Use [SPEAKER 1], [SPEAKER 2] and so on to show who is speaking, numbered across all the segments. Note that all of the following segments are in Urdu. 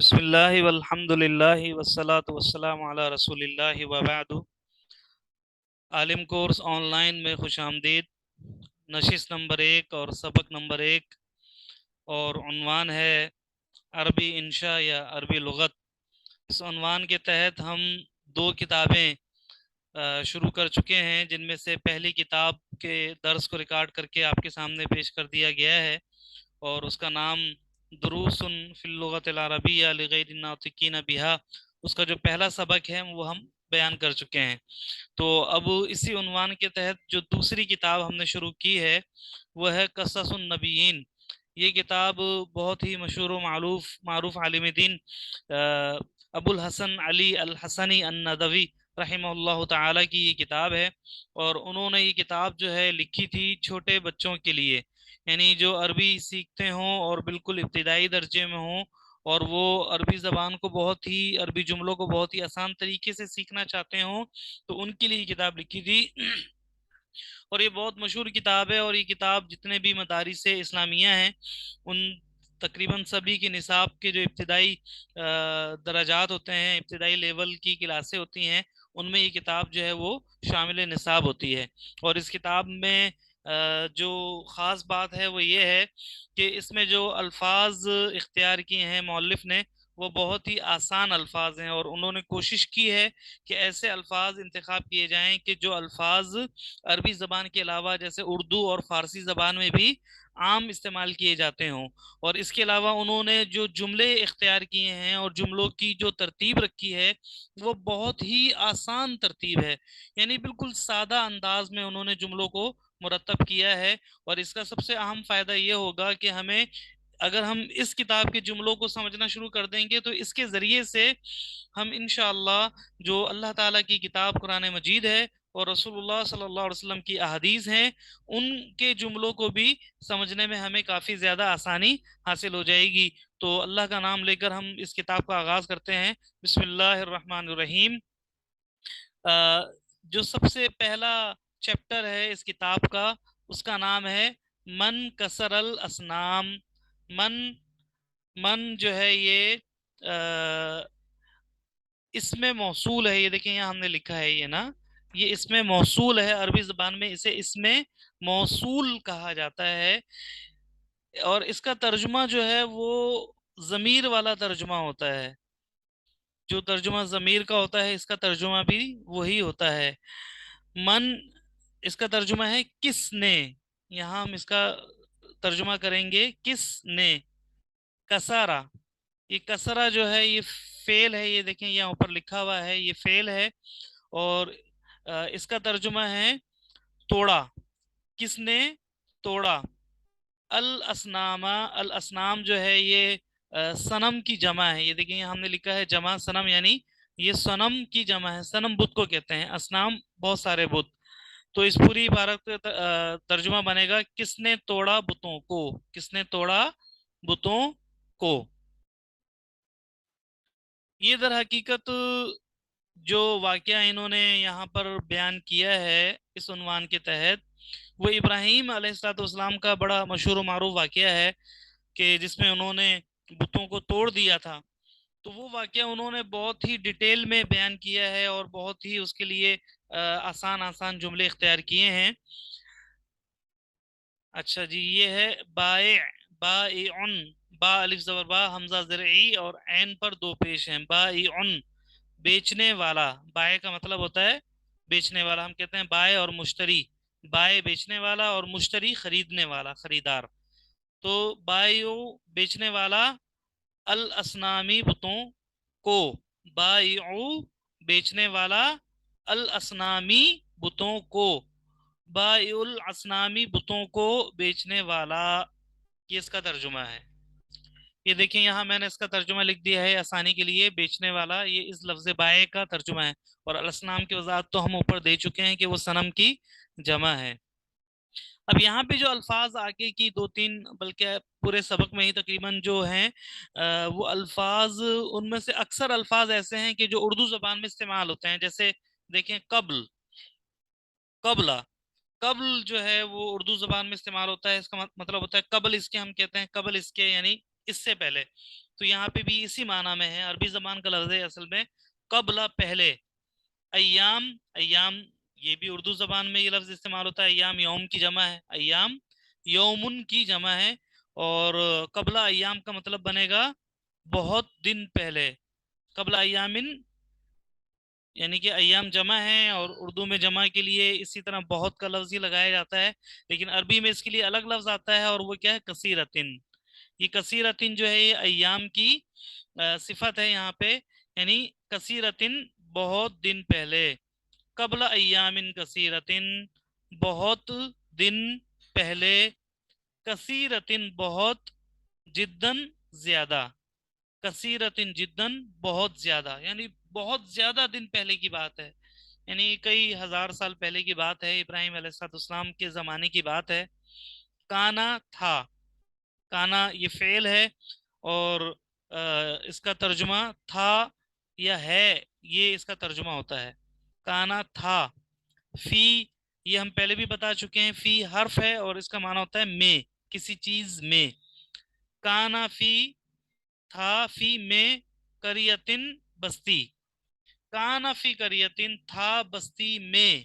[SPEAKER 1] بسم اللہ والحمد للہ والصلاة والسلام علی رسول اللہ وبعد۔ عالم کورس آن لائن میں خوش آمدید۔ نشست نمبر 1 اور سبق نمبر 1، اور عنوان ہے عربی انشاء یا عربی لغت۔ اس عنوان کے تحت ہم 2 کتابیں شروع کر چکے ہیں، جن میں سے پہلی کتاب کے درس کو ریکارڈ کر کے آپ کے سامنے پیش کر دیا گیا ہے، اور اس کا نام دروس فی اللغت العربیہ لغیر الناطقین بہا، اس کا جو پہلا سبق ہے وہ ہم بیان کر چکے ہیں۔ تو اب اسی عنوان کے تحت جو دوسری کتاب ہم نے شروع کی ہے وہ ہے قصص النبیین۔ یہ کتاب بہت ہی مشہور و معروف عالم دین ابو الحسن علی الحسنی الندوی رحمہ اللہ تعالی کی یہ کتاب ہے، اور انہوں نے یہ کتاب جو ہے لکھی تھی چھوٹے بچوں کے لیے، یعنی جو عربی سیکھتے ہوں اور بالکل ابتدائی درجے میں ہوں، اور وہ عربی زبان کو عربی جملوں کو بہت ہی آسان طریقے سے سیکھنا چاہتے ہوں، تو ان کے لیے یہ کتاب لکھی تھی۔ اور یہ بہت مشہور کتاب ہے، اور یہ کتاب جتنے بھی مدارس اسلامیہ ہیں ان تقریباً سبھی کے نصاب کے جو ابتدائی درجات ہوتے ہیں، ابتدائی لیول کی کلاسیں ہوتی ہیں، ان میں یہ کتاب جو ہے وہ شامل نصاب ہوتی ہے۔ اور اس کتاب میں جو خاص بات ہے وہ یہ ہے کہ اس میں جو الفاظ اختیار کیے ہیں مؤلف نے وہ بہت ہی آسان الفاظ ہیں، اور انہوں نے کوشش کی ہے کہ ایسے الفاظ انتخاب کیے جائیں کہ جو الفاظ عربی زبان کے علاوہ جیسے اردو اور فارسی زبان میں بھی عام استعمال کیے جاتے ہوں۔ اور اس کے علاوہ انہوں نے جو جملے اختیار کیے ہیں اور جملوں کی جو ترتیب رکھی ہے وہ بہت ہی آسان ترتیب ہے، یعنی بالکل سادہ انداز میں انہوں نے جملوں کو مرتب کیا ہے۔ اور اس کا سب سے اہم فائدہ یہ ہوگا کہ ہمیں اگر ہم اس کتاب کے جملوں کو سمجھنا شروع کر دیں گے تو اس کے ذریعے سے ہم انشاءاللہ جو اللہ تعالیٰ کی کتاب قرآن مجید ہے اور رسول اللہ صلی اللہ علیہ وسلم کی احادیث ہیں ان کے جملوں کو بھی سمجھنے میں ہمیں کافی زیادہ آسانی حاصل ہو جائے گی۔ تو اللہ کا نام لے کر ہم اس کتاب کا آغاز کرتے ہیں۔ بسم اللہ الرحمن الرحیم۔ جو سب سے پہلا چیپٹر ہے اس کتاب کا، اس کا نام ہے من کسر الاسنام۔ من من جو ہے یہ اس میں موصول ہے، یہ دیکھیں یہاں ہم نے لکھا ہے یہ نا، یہ اس میں موصول ہے، عربی زبان میں اسے اس میں موصول کہا جاتا ہے، اور اس کا ترجمہ جو ہے وہ ضمیر والا ترجمہ ہوتا ہے۔ جو ترجمہ ضمیر کا ہوتا ہے اس کا ترجمہ بھی وہی ہوتا ہے۔ من اس کا ترجمہ ہے کس نے، یہاں ہم اس کا ترجمہ کریں گے کس نے۔ کسارا، یہ کسرا جو ہے یہ فعل ہے، یہ دیکھیں یہاں اوپر لکھا ہوا ہے یہ فعل ہے، اور اس کا ترجمہ ہے توڑا، کس نے توڑا۔ الاسنام، الاسنام جو ہے یہ صنم کی جمع ہے، یہ دیکھیں یہاں ہم نے لکھا ہے جمع صنم، یعنی یہ صنم کی جمع ہے، صنم بت کو کہتے ہیں، اسنام بہت سارے بت۔ تو اس پوری عبارت کا ترجمہ بنے گا کس نے توڑا بتوں کو، کس نے توڑا بتوں کو۔ یہ در حقیقت جو واقعہ انہوں نے یہاں پر بیان کیا ہے اس عنوان کے تحت وہ ابراہیم علیہ الصلوۃ والسلام کا بڑا مشہور و معروف واقعہ ہے، کہ جس میں انہوں نے بتوں کو توڑ دیا تھا۔ تو وہ واقعہ انہوں نے بہت ہی ڈیٹیل میں بیان کیا ہے، اور بہت ہی اس کے لیے آسان آسان جملے اختیار کیے ہیں۔ اچھا جی، یہ ہے بائع، بائعن، با الف زبر با، حمزہ زرعی اور عین پر 2 پیش ہیں، بائعن بیچنے والا۔ بائع کا مطلب ہوتا ہے بیچنے والا، ہم کہتے ہیں بائع اور مشتری، بائع بیچنے والا اور مشتری خریدنے والا، خریدار۔ تو بائع بیچنے والا، الاسنامی بتوں کو، بائع بیچنے والا، الاسنامی بتوں کو، بائع الاسنامی بتوں کو بیچنے والا، یہ اس کا ترجمہ ہے۔ یہ دیکھیں یہاں میں نے اس کا ترجمہ لکھ دیا ہے آسانی کے لیے، بیچنے والا یہ اس لفظ بائع کا ترجمہ ہے، اور الاسنام کی وضاحت تو ہم اوپر دے چکے ہیں کہ وہ صنم کی جمع ہے۔ اب یہاں پہ جو الفاظ آگے کی 2 3 بلکہ پورے سبق میں ہی تقریباً جو ہیں وہ الفاظ، ان میں سے اکثر الفاظ ایسے ہیں کہ جو اردو زبان میں استعمال ہوتے ہیں، جیسے دیکھیں قبل، قبلہ، قبل جو ہے وہ اردو زبان میں استعمال ہوتا ہے، اس کا مطلب ہوتا ہے قبل اس کے، ہم کہتے ہیں قبل اس کے یعنی اس سے پہلے۔ تو یہاں پہ بھی اسی معنی میں ہے، عربی زبان کا لفظ ہے اصل میں قبل پہلے. ایام، ایام یہ بھی اردو زبان میں یہ لفظ استعمال ہوتا ہے. ایام یوم کی جمع ہے، ایام یومن کی جمع ہے. اور قبل ایام کا مطلب بنے گا بہت دن پہلے. قبل ایامن یعنی کہ ایام جمع ہے، اور اردو میں جمع کے لیے اسی طرح بہت کا لفظ ہی لگایا جاتا ہے، لیکن عربی میں اس کے لیے الگ لفظ آتا ہے، اور وہ کیا ہے؟ کثیرتن. یہ کثیرتن جو ہے یہ ایام کی صفت ہے یہاں پہ، یعنی کثیرتن بہت دن پہلے. قبل ایامن کثیرتن بہت دن پہلے، کثیرتن بہت، جدن زیادہ. کثیرتن جدن بہت زیادہ، یعنی بہت زیادہ دن پہلے کی بات ہے، یعنی کئی ہزار سال پہلے کی بات ہے، ابراہیم علیہ السلام کے زمانے کی بات ہے. کانا تھا، کانا یہ فعل ہے، اور اس کا ترجمہ تھا یا ہے، یہ اس کا ترجمہ ہوتا ہے. کانا تھا. فی یہ ہم پہلے بھی بتا چکے ہیں، فی حرف ہے اور اس کا معنی ہوتا ہے میں، کسی چیز میں. کانا فی تھا، فی میں، قریتن بستی. کانا فی قریتن تھا بستی میں.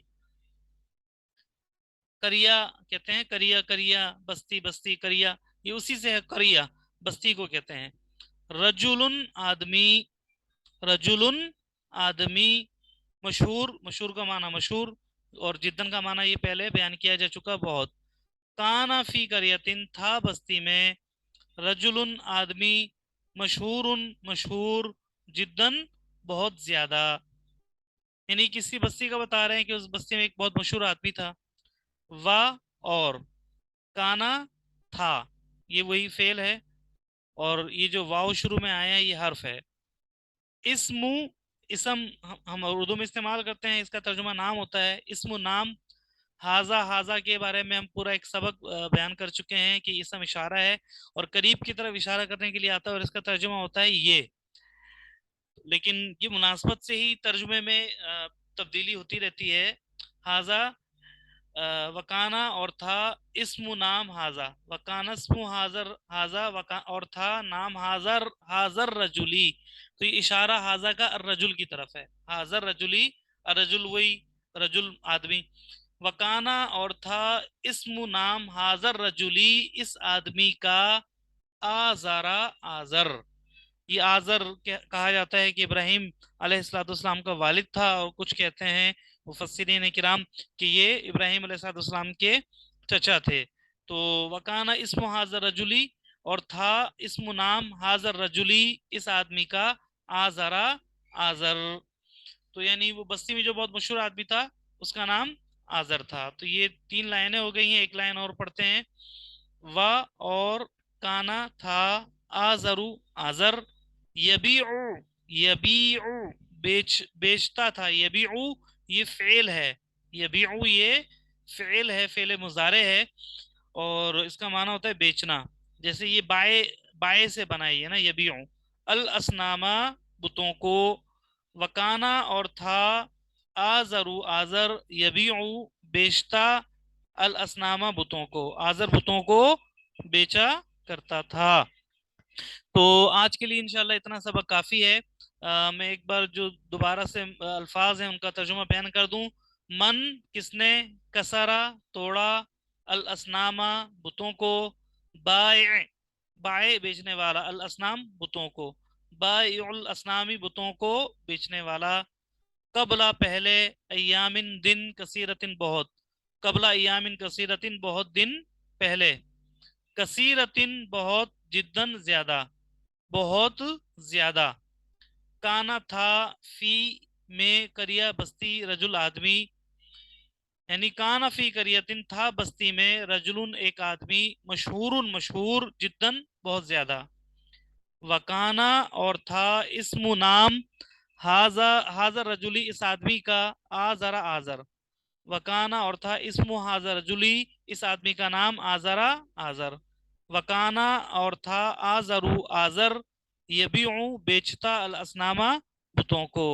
[SPEAKER 1] کریا کہتے ہیں، کریا کریا، بستی بستی، کریا یہ اسی سے ہے، کریا بستی کو کہتے ہیں. رجل آدمی، رجل آدمی. مشہور، مشہور کا معنی مشہور، اور جدن کا معنی یہ پہلے بیان کیا جا چکا بہت. کانا فی قریتن تھا بستی میں، رجل آدمی، مشہور مشہور، جدن بہت زیادہ. یعنی کسی بستی کا بتا رہے ہیں کہ اس بستی میں ایک بہت مشہور آدمی تھا. وا اور کانا تھا یہ وہی فعل ہے، اور یہ جو واو شروع میں آیا یہ حرف ہے. اسم، اسم ہم اردو میں استعمال کرتے ہیں، اس کا ترجمہ نام ہوتا ہے. اسم نام. حاضہ، حاضہ کے بارے میں ہم پورا ایک سبق بیان کر چکے ہیں کہ اسم اشارہ ہے اور قریب کی طرف اشارہ کرنے کے لیے آتا ہے، اور اس کا ترجمہ ہوتا ہے یہ. لیکن یہ مناسبت سے ہی ترجمے میں تبدیلی ہوتی رہتی ہے. حاضہ وکانا اور تھا اسم نام حاضہ، وکانا اسم حاضر حاضہ، اور تھا نام حاضر، حاضر رجلی. تو یہ اشارہ حاضہ کا الرجل کی طرف ہے. حاضر رجلی، الرجل وہی رجل آدمی. وکانا اور تھا اسم نام حاضر رجلی اس آدمی کا، آزارا آزر. یہ آزر کہا جاتا ہے کہ ابراہیم علیہ السلام کا والد تھا، اور کچھ کہتے ہیں مفسرین کرام کہ یہ ابراہیم علیہ السلام کے چچا تھے. تو وکانا اسم حاضر رجلی، اور تھا اسم نام حاضر رجلی اس آدمی کا، آزرا آزر. تو یعنی وہ بستی میں جو بہت مشہور آدمی تھا اس کا نام آزر تھا. تو یہ 3 لائنیں ہو گئی ہیں، ایک لائن اور پڑھتے ہیں. وا اور کانا تھا، آزرو آزر. یبیعو، یبیعو بیچتا تھا. یبیعو یہ فعل ہے، یبیعو یہ فعل ہے، فعل مضارع ہے، اور اس کا معنی ہوتا ہے بیچنا. جیسے یہ بائے، بائے سے بنائی ہے نا یبیعو. الاسنامہ بتوں کو. وکانا اور تھا آزرو آزر، یبیعو بیچتا، الاسنامہ بتوں کو، آزر بتوں کو بیچا کرتا تھا. تو آج کے لیے انشاءاللہ اتنا سبق کافی ہے. میں ایک بار جو دوبارہ سے الفاظ ہیں ان کا ترجمہ بیان کر دوں. من کس نے، کسرا توڑا، الاسنامہ بتوں کو، بائع بائع بیچنے والا، الاسنام بتوں کو، بائع الاسنامی بتوں کو بیچنے والا. قبلا پہلے، ایامن دن، کثیرتن بہت. قبلا ایامن کثیرتن بہت دن پہلے. کثیرتن بہت، جدن زیادہ، بہت زیادہ. کانا تھا، فی میں، کریا بستی، رجل آدمی. یعنی کانا فی کریتن تھا بستی میں، رجل ایک آدمی، مشہور مشہور، جدن بہت زیادہ. وکانا اور تھا اسم نام حاضر رجلی اس آدمی کا، آزرا آزر. وکانا اور تھا اسم حاضر رجلی اس آدمی کا نام، آزرا آزر. وکانا اور تھا آزرو آزر، یبیعو بیچتا، الاسنامہ بتوں کو،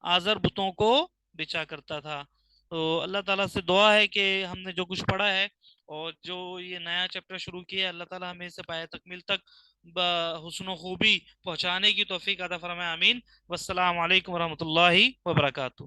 [SPEAKER 1] آزر بتوں کو بیچا کرتا تھا. تو اللہ تعالیٰ سے دعا ہے کہ ہم نے جو کچھ پڑھا ہے اور جو یہ نیا چیپٹر شروع کیا ہے، اللہ تعالیٰ ہمیں اسے پایہ تکمیل تک بحسن و خوبی پہنچانے کی توفیق عطا فرمائے، آمین۔ والسلام علیکم ورحمۃ اللہ وبرکاتہ۔